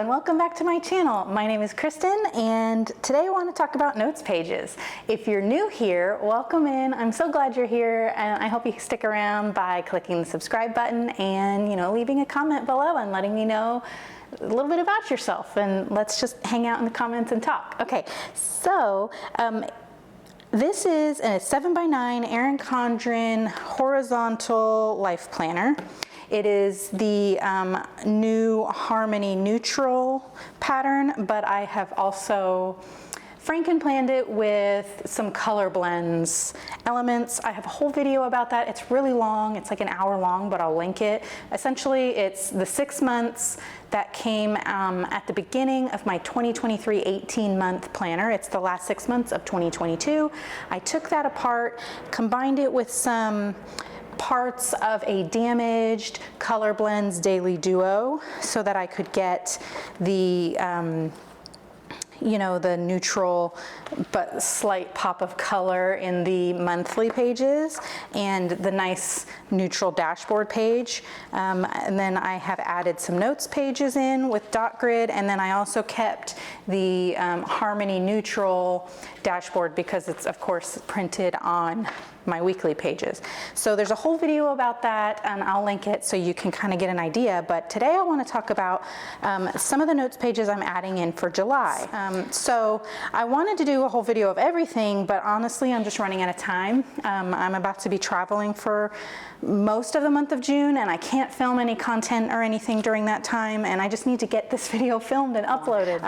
and welcome back to my channel. My name is Kristen and today I want to talk about notes pages. If you're new here, welcome in. I'm so glad you're here and I hope you stick around by clicking the subscribe button and leaving a comment below and letting me know a little bit about yourself, and let's just hang out in the comments and talk. Okay, so this is a 7x9 Erin Condren Horizontal Life Planner. It is the new Harmony Neutral pattern, but I have also frankenplanned it with some Colorblends elements. I have a whole video about that. It's really long. It's like an hour long, but I'll link it. Essentially, it's the 6 months that came at the beginning of my 2023 18-month planner. It's the last 6 months of 2022. I took that apart, combined it with some parts of a damaged Colorblends Daily Duo so that I could get the the neutral but slight pop of color in the monthly pages and the nice neutral dashboard page. And then I have added some notes pages in with dot grid, and then I also kept the Harmony Neutral dashboard because it's of course printed on my weekly pages. So there's a whole video about that and I'll link it so you can kind of get an idea. But today I want to talk about some of the notes pages I'm adding in for July. So I wanted to do a whole video of everything, but honestly I'm just running out of time. I'm about to be traveling for most of the month of June and I can't film any content or anything during that time, and I just need to get this video filmed and uploaded.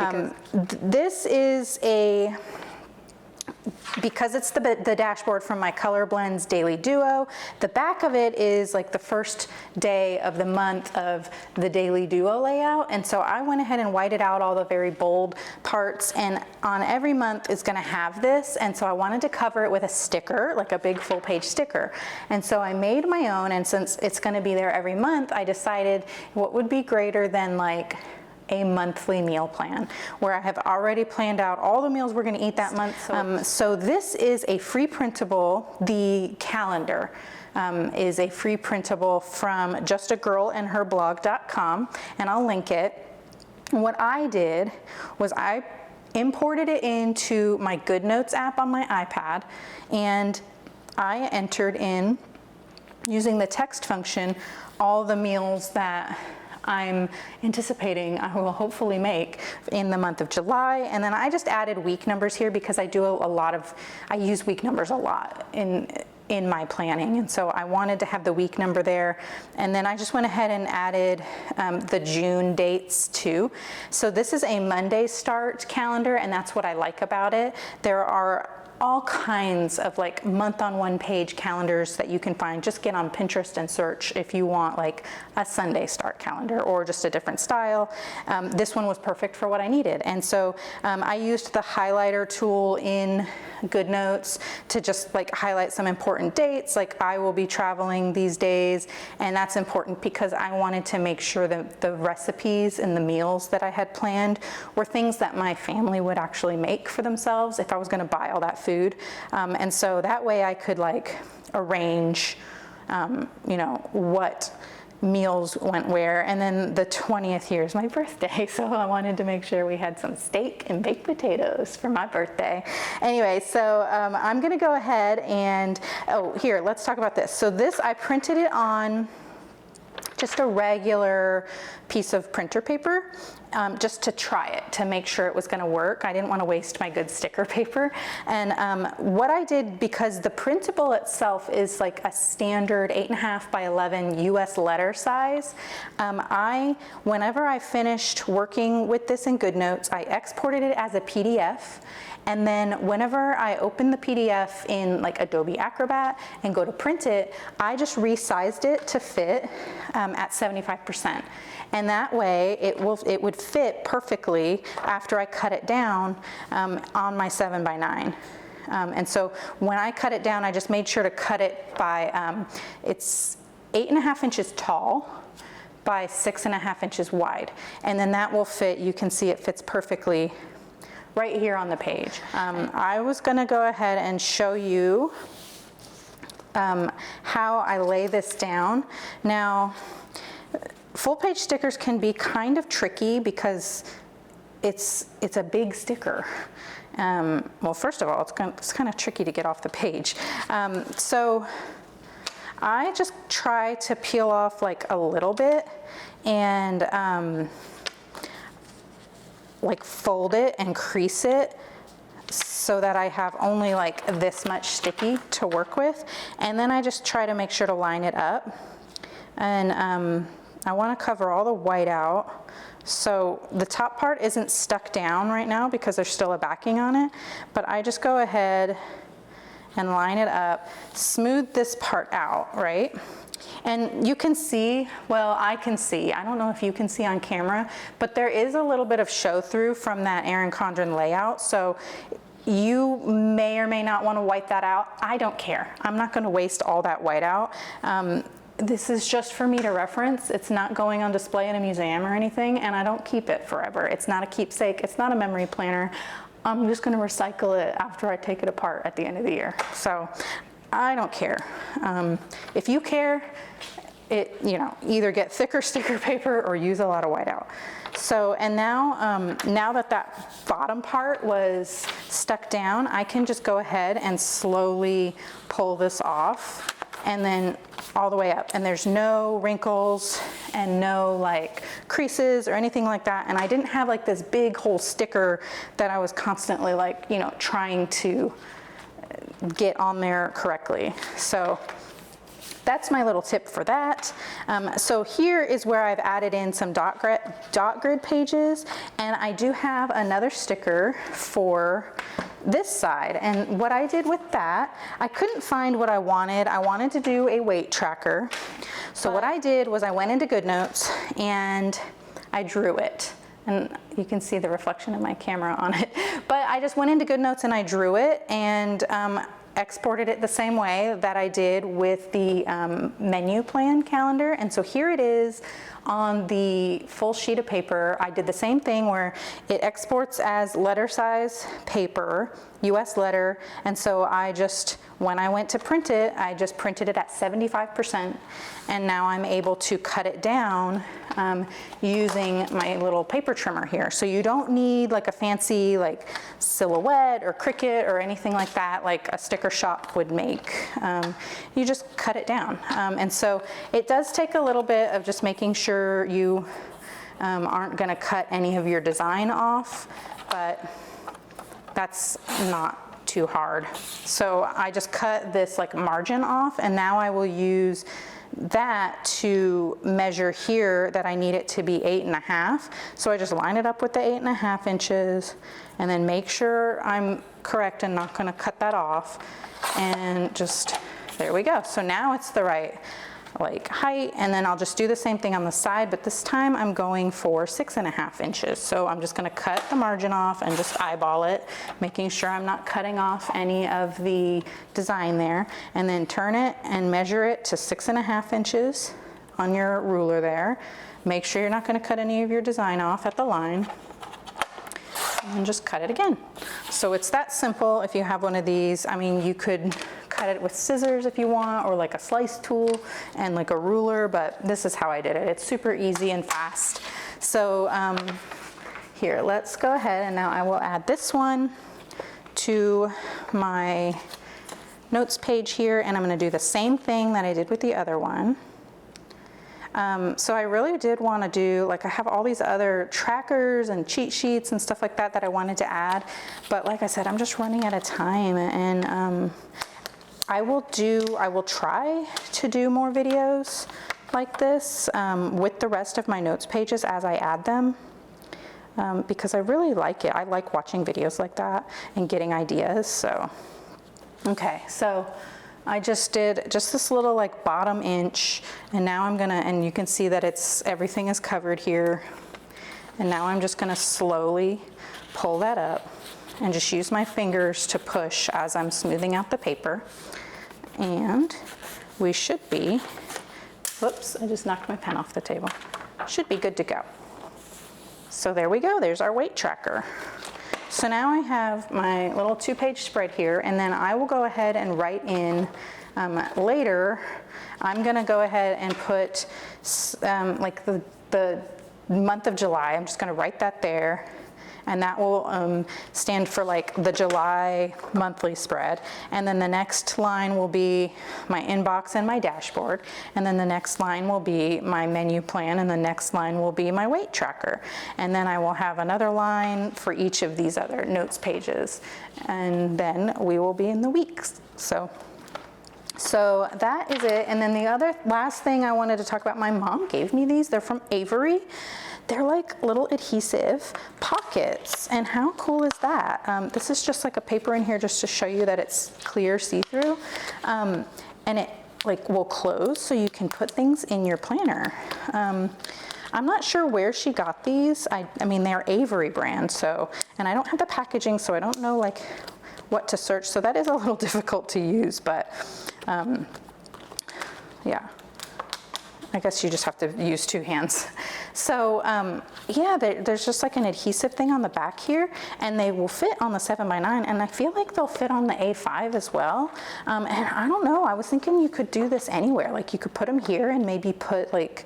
This is because it's the dashboard from my Colorblends Daily Duo. The back of it is like the first day of the month of the Daily Duo layout, and so I went ahead and whited out all the very bold parts, and on every month is going to have this, and so I wanted to cover it with a sticker, like a big full page sticker. And so I made my own, and since it's going to be there every month, I decided what would be greater than like a monthly meal plan where I have already planned out all the meals we're going to eat that month. So this is a free printable. The calendar is a free printable from justagirlandherblog.com, and I'll link it. What I did was I imported it into my GoodNotes app on my iPad, and I entered in, using the text function, all the meals that I'm anticipating I will hopefully make in the month of July. And then I just added week numbers here because I do I use week numbers a lot in my planning, and so I wanted to have the week number there. And then I just went ahead and added the June dates too. So this is a Monday start calendar, and that's what I like about it. There are all kinds of like month on one page calendars that you can find. Just get on Pinterest and search if you want like a Sunday start calendar or just a different style. This one was perfect for what I needed. And so I used the highlighter tool in GoodNotes to just like highlight some important dates, like I will be traveling these days, and that's important because I wanted to make sure that the recipes and the meals that I had planned were things that my family would actually make for themselves if I was going to buy all that food. And so that way I could like arrange what meals went where. And then the 20th here is my birthday, so I wanted to make sure we had some steak and baked potatoes for my birthday. Anyway, so I'm gonna go ahead and, here, let's talk about this. So this, I printed it on just a regular piece of printer paper, just to try it, to make sure it was going to work. I didn't want to waste my good sticker paper. And what I did, because the printable itself is like a standard 8.5 by 11 US letter size, whenever I finished working with this in GoodNotes, I exported it as a PDF. And then whenever I open the PDF in like Adobe Acrobat and go to print it, I just resized it to fit at 75%. And that way it would fit perfectly after I cut it down on my 7x9. And so when I cut it down, I just made sure to cut it by, it's 8.5 inches tall by 6.5 inches wide. And then that will fit, you can see it fits perfectly right here on the page. I was gonna go ahead and show you how I lay this down. Now, full page stickers can be kind of tricky because it's a big sticker. Well, first of all, it's kind of tricky to get off the page. So I just try to peel off like a little bit and like fold it and crease it so that I have only like this much sticky to work with. And then I just try to make sure to line it up. And I want to cover all the white out. So the top part isn't stuck down right now because there's still a backing on it, but I just go ahead and line it up, smooth this part out, right? And you can see, well, I can see, I don't know if you can see on camera, but there is a little bit of show through from that Erin Condren layout. So you may or may not want to white that out. I don't care. I'm not going to waste all that white out. This is just for me to reference. It's not going on display in a museum or anything, and I don't keep it forever. It's not a keepsake. It's not a memory planner. I'm just going to recycle it after I take it apart at the end of the year. So I don't care. If you care, either get thicker sticker paper or use a lot of whiteout. So, and now, now that bottom part was stuck down, I can just go ahead and slowly pull this off and then all the way up. And there's no wrinkles and no like creases or anything like that. And I didn't have like this big whole sticker that I was constantly like, trying to get on there correctly. So that's my little tip for that. So here is where I've added in some dot grid pages, and I do have another sticker for this side. And what I did with that, I couldn't find what I wanted. I wanted to do a weight tracker. So what I did was I went into GoodNotes and I drew it. And you can see the reflection of my camera on it. But I just went into GoodNotes and I drew it and exported it the same way that I did with the menu plan calendar. And so here it is on the full sheet of paper. I did the same thing where it exports as letter size paper, US letter. And so when I went to print it, I just printed it at 75%. And now I'm able to cut it down using my little paper trimmer here. So you don't need like a fancy like Silhouette or Cricut or anything like that, like a sticker shop would make. You just cut it down. And so it does take a little bit of just making sure you aren't going to cut any of your design off, but that's not too hard. So I just cut this like margin off, and now I will use that to measure here that I need it to be 8.5. So I just line it up with the 8.5 inches and then make sure I'm correct and not going to cut that off, and just there we go. So now it's the right like height, and then I'll just do the same thing on the side, but this time I'm going for 6.5 inches. So I'm just going to cut the margin off and just eyeball it, making sure I'm not cutting off any of the design there, and then turn it and measure it to 6.5 inches on your ruler there. Make sure you're not going to cut any of your design off at the line, and just cut it again. So it's that simple. If you have one of these, I mean, you could cut it with scissors if you want, or like a slice tool and like a ruler, but this is how I did it. It's super easy and fast. So here, let's go ahead, and now I will add this one to my notes page here, and I'm going to do the same thing that I did with the other one. So I really did want to do, like, I have all these other trackers and cheat sheets and stuff like that that I wanted to add, but like I said, I'm just running out of time, and I will try to do more videos like this with the rest of my notes pages as I add them, because I really like it. I like watching videos like that and getting ideas. So, okay, so I just did just this little like bottom inch, and now I'm gonna, and you can see that everything is covered here. And now I'm just gonna slowly pull that up and just use my fingers to push as I'm smoothing out the paper. And we should be, whoops, I just knocked my pen off the table. Should be good to go. So there we go, there's our weight tracker. So now I have my little 2-page spread here, and then I will go ahead and write in later. I'm gonna go ahead and put like the month of July. I'm just going to write that there. And that will stand for like the July monthly spread. And then the next line will be my inbox and my dashboard. And then the next line will be my menu plan. And the next line will be my weight tracker. And then I will have another line for each of these other notes pages. And then we will be in the weeks. So that is it. And then the other last thing I wanted to talk about, my mom gave me these. They're from Avery. They're like little adhesive pockets, and how cool is that? This is just like a paper in here just to show you that it's clear, see-through, and it like will close so you can put things in your planner. I'm not sure where she got these. I mean, they're Avery brand, so, and I don't have the packaging, so I don't know like what to search, so that is a little difficult to use, but yeah. I guess you just have to use two hands. So yeah, there's just like an adhesive thing on the back here, and they will fit on the 7x9, and I feel like they'll fit on the A5 as well. And I don't know, I was thinking you could do this anywhere. Like you could put them here and maybe put like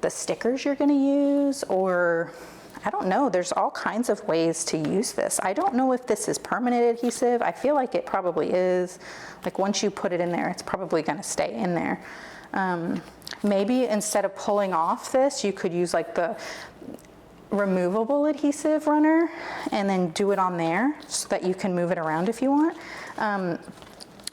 the stickers you're gonna use, or I don't know, there's all kinds of ways to use this. I don't know if this is permanent adhesive. I feel like it probably is. Like once you put it in there, it's probably gonna stay in there. Maybe instead of pulling off this, you could use like the removable adhesive runner and then do it on there so that you can move it around if you want.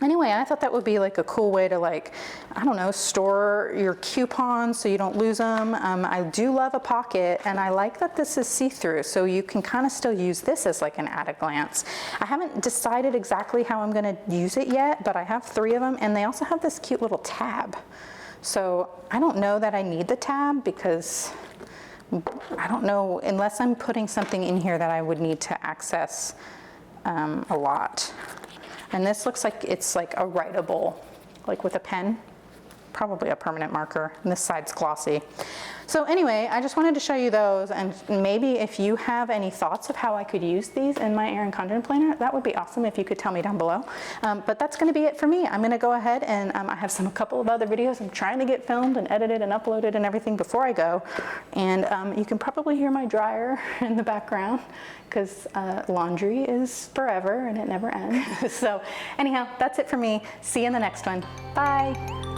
Anyway, I thought that would be like a cool way to like, I don't know, store your coupons so you don't lose them. I do love a pocket, and I like that this is see-through, so you can kind of still use this as like an at a glance. I haven't decided exactly how I'm gonna use it yet, but I have 3 of them, and they also have this cute little tab. So I don't know that I need the tab because I don't know, unless I'm putting something in here that I would need to access a lot. And this looks like it's like a writable, like with a pen, probably a permanent marker, and this side's glossy. So anyway, I just wanted to show you those, and maybe if you have any thoughts of how I could use these in my Erin Condren planner, that would be awesome if you could tell me down below. But that's gonna be it for me. I'm gonna go ahead and I have a couple of other videos I'm trying to get filmed and edited and uploaded and everything before I go. And you can probably hear my dryer in the background because laundry is forever and it never ends. So anyhow, that's it for me. See you in the next one. Bye.